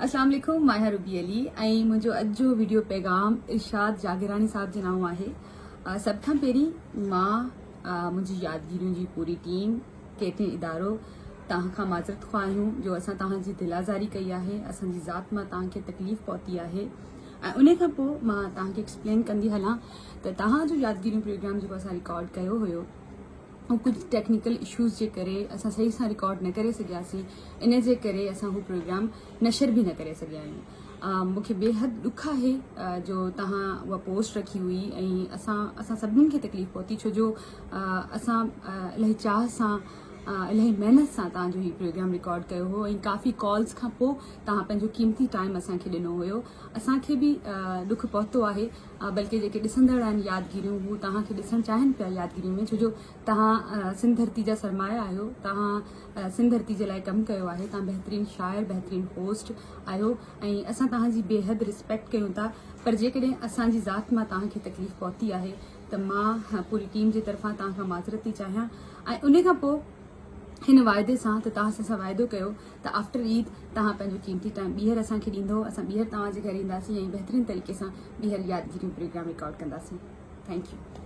अस्सलाम वालेकुम, माहिया रूबी अली ऐं मुंहिंजो अॼु जो वीडियो पैगाम इरशाद जागिरानी साहब जे नाम आहे। सभ खां पहिरीं मां मुंहिंजी यादगिरियुनि जी पूरी टीम केतिरे इदारो तव्हां खां माज़रत ख़्वाह आहियूं जो असां तव्हांजी दिलाज़ारी कई आहे, असांजी ज़ात मां तव्हांखे तकलीफ़ पहुती आहे। ऐं उन खां पोइ मां तव्हांखे एक्सप्लेन कंदी हलां त तव्हांजो यादगिरियूं प्रोग्राम जेको असां रिकॉर्ड कयो हुयो ऐं कुछ टेक्निकल इश्यूज़ जे करे असां सही सां रिकॉर्ड न करे सघियासीं, इन जे करे असां हू प्रोग्राम नशर भी न करे सघिया आहियूं। मूंखे बेहद ॾुख आहे जो तव्हां उहा पोस्ट रखी हुई ऐं असां सभिनीनि खे तकलीफ़ पहुती, छो जो असां इलाही चाह सां इलाही महिनत सां तव्हांजो ही प्रोग्राम रिकॉर्ड कयो हो ऐं काफ़ी कॉल्स खां पोइ तव्हां पंहिंजो क़ीमती टाइम असांखे ॾिनो हुयो। असांखे बि ॾुख पहुतो आहे, बल्कि जेके ॾिसंदड़ आहिनि यादगिरियूं हू तव्हांखे ॾिसणु चाहिनि पिया यादगिरियुनि में, छो जो तव्हां सिंध धरती जा सरमाया आहियो, तव्हां सिंध धरती जे लाइ कमु कयो आहे, तव्हां बहितरीनु शाइर बहितरीनु होस्ट आहियो ऐं असां तव्हांजी बेहद रिस्पेक्ट कयूं था। पर जेकॾहिं असांजी ज़ात मां तव्हांखे तकलीफ़ पहुती आहे त मां पूरी टीम जे तरफ़ां तव्हां खां माज़रत थी चाहियां ऐं उन खां पोइ हिन वाइदे सां त तव्हां सां वाइदो कयो त आफ्टर ईद तव्हां पंहिंजो क़ीमती टाइम ॿीहर असांखे ॾींदो, असां ॿीहर तव्हांजे घर ईंदासीं ऐं बहितरीनु तरीक़े सां ॿीहर यादगिरियूं प्रोग्राम रिकॉर्ड कंदासीं। Thank U.